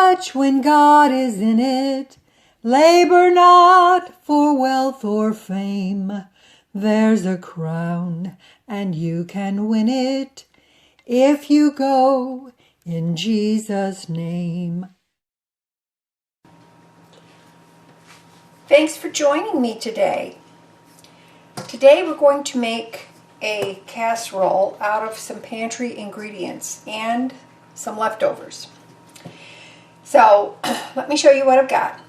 much when God is in it. Labor not for wealth or fame. There's a crown, and you can win it if you go in Jesus' name. Thanks for joining me today. Today we're going to make a casserole out of some pantry ingredients and some leftovers. So let me show you what I've got.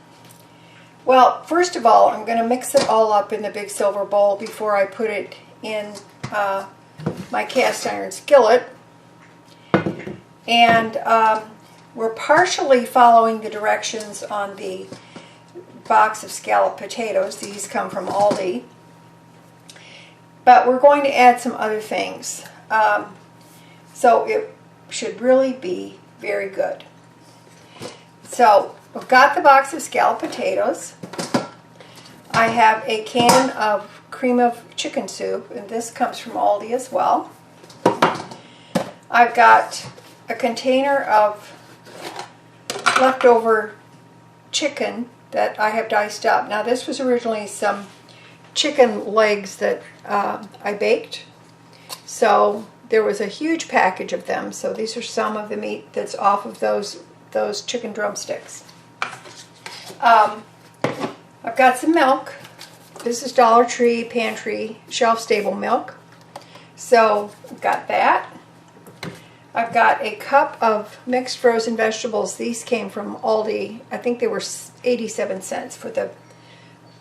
Well, first of all, I'm going to mix it all up in the big silver bowl before I put it in my cast iron skillet. And we're partially following the directions on the box of scalloped potatoes. These come from Aldi. But we're going to add some other things. So it should really be very good. So we've got the box of scalloped potatoes. I have a can of cream of chicken soup, and this comes from Aldi as well. I've got a container of leftover chicken that I have diced up. Now this was originally some chicken legs that I baked. So there was a huge package of them. So these are some of the meat that's off of those chicken drumsticks. I've got some milk. This is Dollar Tree Pantry shelf-stable milk. So I've got that. I've got a cup of mixed frozen vegetables. These came from Aldi. I think they were 87 cents for the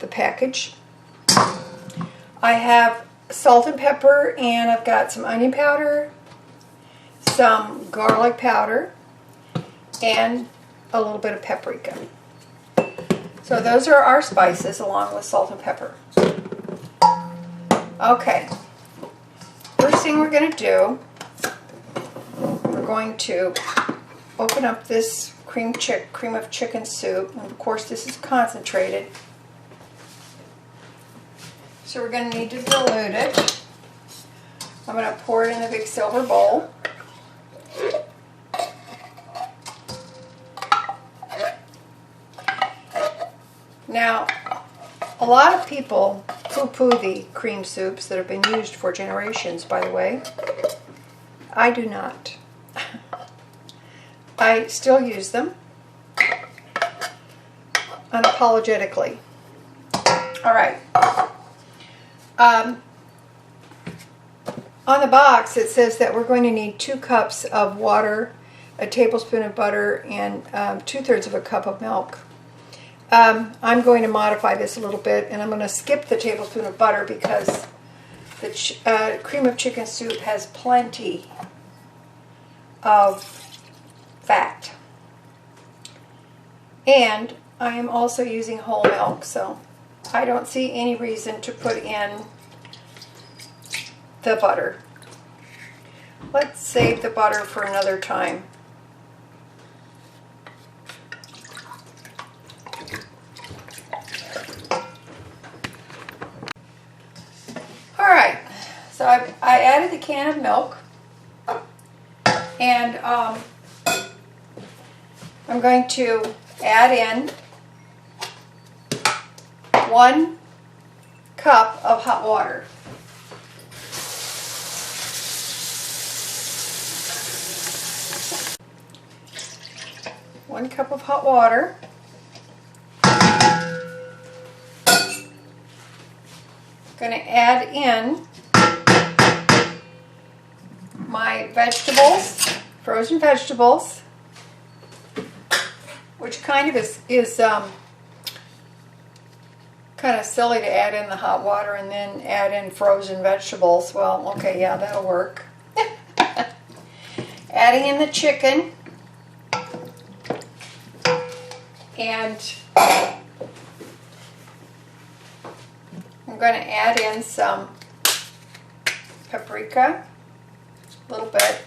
package. I have salt and pepper, and I've got some onion powder, some garlic powder, and a little bit of paprika. So those are our spices along with salt and pepper. Okay, first thing we're going to do, we're going to open up this cream of chicken soup. And of course this is concentrated. So we're going to need to dilute it. I'm going to pour it in the big silver bowl. Now, a lot of people poo-poo the cream soups that have been used for generations, by the way. I do not. I still use them unapologetically. All right. On the box it says that we're going to need 2 cups of water, a tablespoon of butter, and 2/3 of a cup of milk. I'm going to modify this a little bit, and I'm going to skip the tablespoon of butter because the cream of chicken soup has plenty of fat. And I am also using whole milk, so I don't see any reason to put in the butter. Let's save the butter for another time. Alright, so I added the can of milk, and I'm going to add in 1 cup of hot water. One cup of hot water. Going to add in my vegetables, frozen vegetables, which kind of is kind of silly to add in the hot water and then add in frozen vegetables. Well, okay, yeah, that'll work. Adding in the chicken, and I'm going to add in some paprika, a little bit,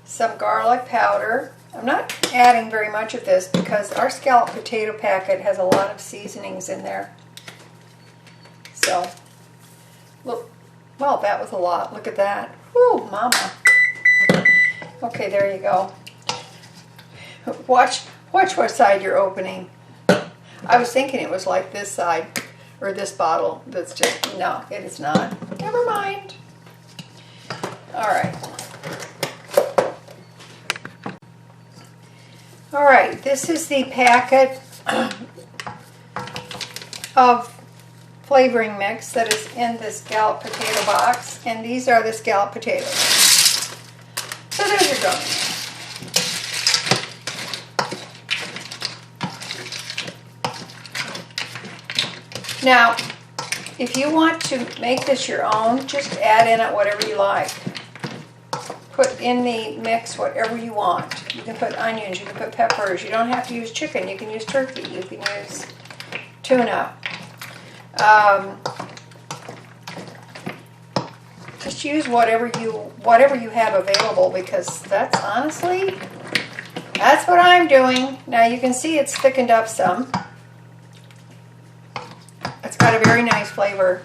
some garlic powder. I'm not adding very much of this because our scalloped potato packet has a lot of seasonings in there. So, look, well, that was a lot. Look at that. Whoo, mama. Okay, there you go. Watch what side you're opening. I was thinking it was like this side, or this bottle. That's just, no, it is not. Never mind. All right. All right, this is the packet of flavoring mix that is in this scallop potato box, and these are the scallop potatoes. So there's your go. Now, if you want to make this your own, just add in it whatever you like. Put in the mix whatever you want. You can put onions, you can put peppers. You don't have to use chicken. You can use turkey. You can use tuna. Just use whatever you have available, because that's honestly, that's what I'm doing. Now you can see it's thickened up some. It's got a very nice flavor.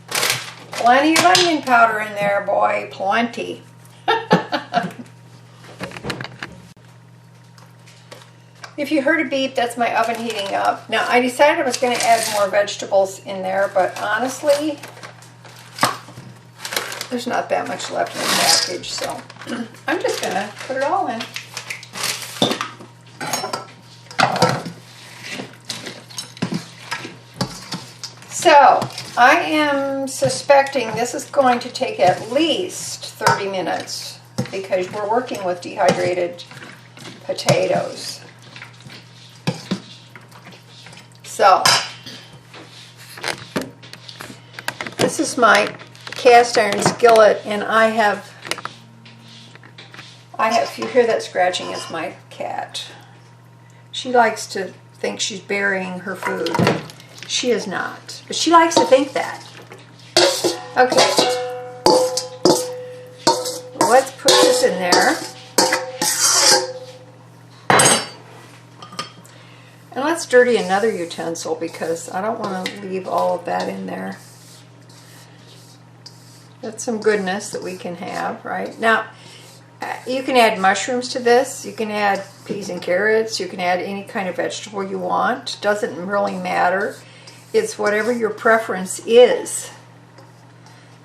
Plenty of onion powder in there, boy, plenty. If you heard a beep, that's my oven heating up. Now, I decided I was going to add more vegetables in there, but honestly, there's not that much left in the package, so I'm just going to put it all in. So, I am suspecting this is going to take at least 30 minutes because we're working with dehydrated potatoes. So, this is my cast iron skillet, and I have, if you hear that scratching, it's my cat. She likes to think she's burying her food. She is not, but she likes to think that. Okay, let's put this in there. And let's dirty another utensil because I don't want to leave all of that in there. That's some goodness that we can have, right? Now, you can add mushrooms to this. You can add peas and carrots. You can add any kind of vegetable you want. Doesn't really matter. It's whatever your preference is.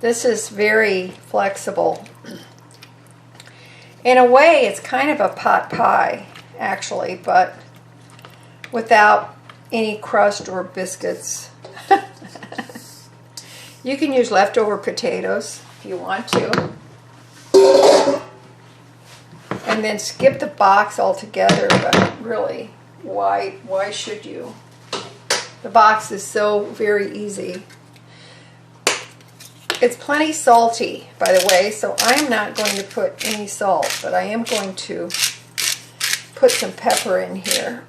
This is very flexible. In a way, it's kind of a pot pie, actually, but without any crust or biscuits. You can use leftover potatoes if you want to. And then skip the box altogether, but really, why should you? The box is so very easy. It's plenty salty, by the way, so I'm not going to put any salt, but I am going to put some pepper in here.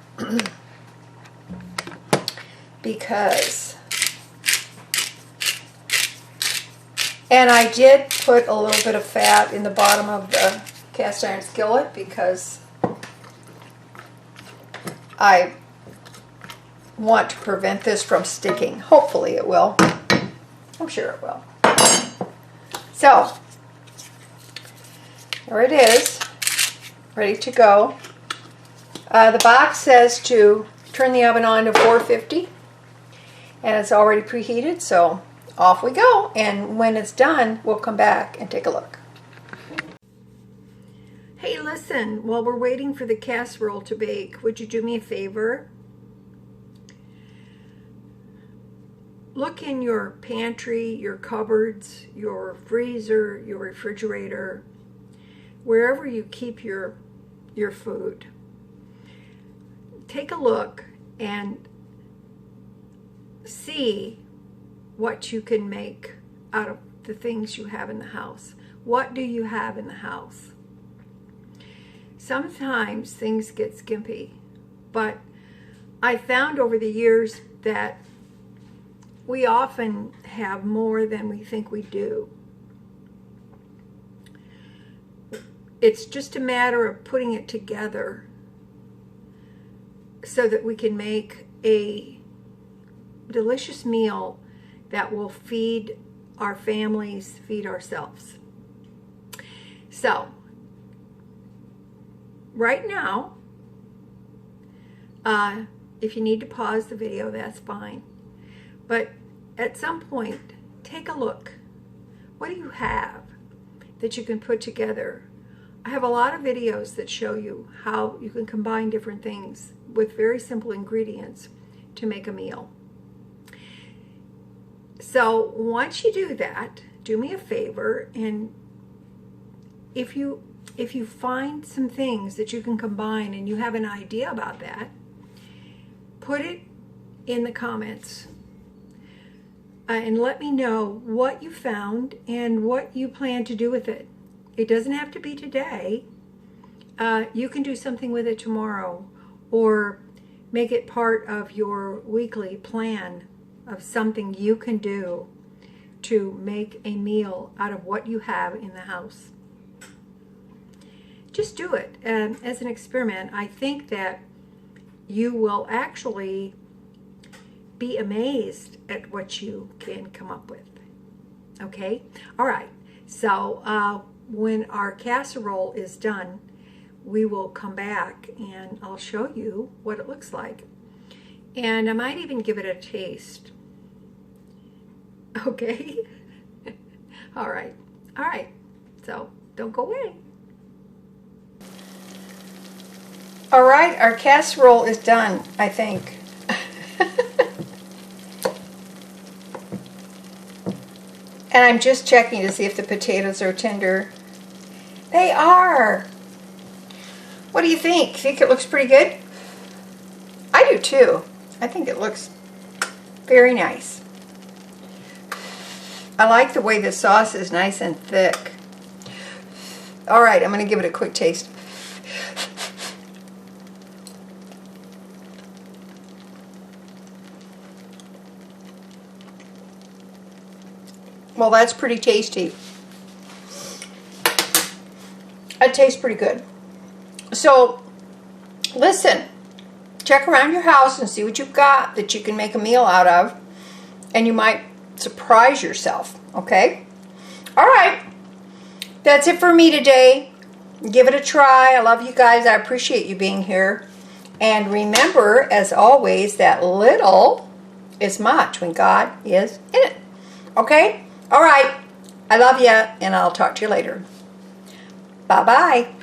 Because, and I did put a little bit of fat in the bottom of the cast iron skillet because I want to prevent this from sticking. Hopefully it will. I'm sure it will. So, there it is, ready to go. The box says to turn the oven on to 450. And it's already preheated, so off we go. And when it's done, we'll come back and take a look. Hey, listen, while we're waiting for the casserole to bake, would you do me a favor? Look in your pantry, your cupboards, your freezer, your refrigerator, wherever you keep your food. Take a look and see what you can make out of the things you have in the house. What do you have in the house? Sometimes things get skimpy, but I found over the years that we often have more than we think we do. It's just a matter of putting it together so that we can make a delicious meal that will feed our families, feed ourselves. So, right now, If you need to pause the video, that's fine. But at some point, take a look. What do you have that you can put together? I have a lot of videos that show you how you can combine different things with very simple ingredients to make a meal. So once you do that, do me a favor, and if you find some things that you can combine and you have an idea about that, put it in the comments and let me know what you found and what you plan to do with it. It doesn't have to be today. You can do something with it tomorrow, or make it part of your weekly plan of something you can do to make a meal out of what you have in the house. Just do it as an experiment. I think that you will actually be amazed at what you can come up with. Okay? All right. So when our casserole is done, we will come back and I'll show you what it looks like. And I might even give it a taste. Okay? All right. All right. So don't go away. All right, our casserole is done, I think. And I'm just checking to see if the potatoes are tender. They are. What do you think? Think it looks pretty good? I do too. I think it looks very nice. I like the way the sauce is nice and thick. All right, I'm going to give it a quick taste. Well, that's pretty tasty. It tastes pretty good. So, listen, check around your house and see what you've got that you can make a meal out of, and you might surprise yourself, okay? All right, that's it for me today. Give it a try. I love you guys. I appreciate you being here. And remember, as always, that little is much when God is in it, okay? All right, I love you, and I'll talk to you later. Bye-bye.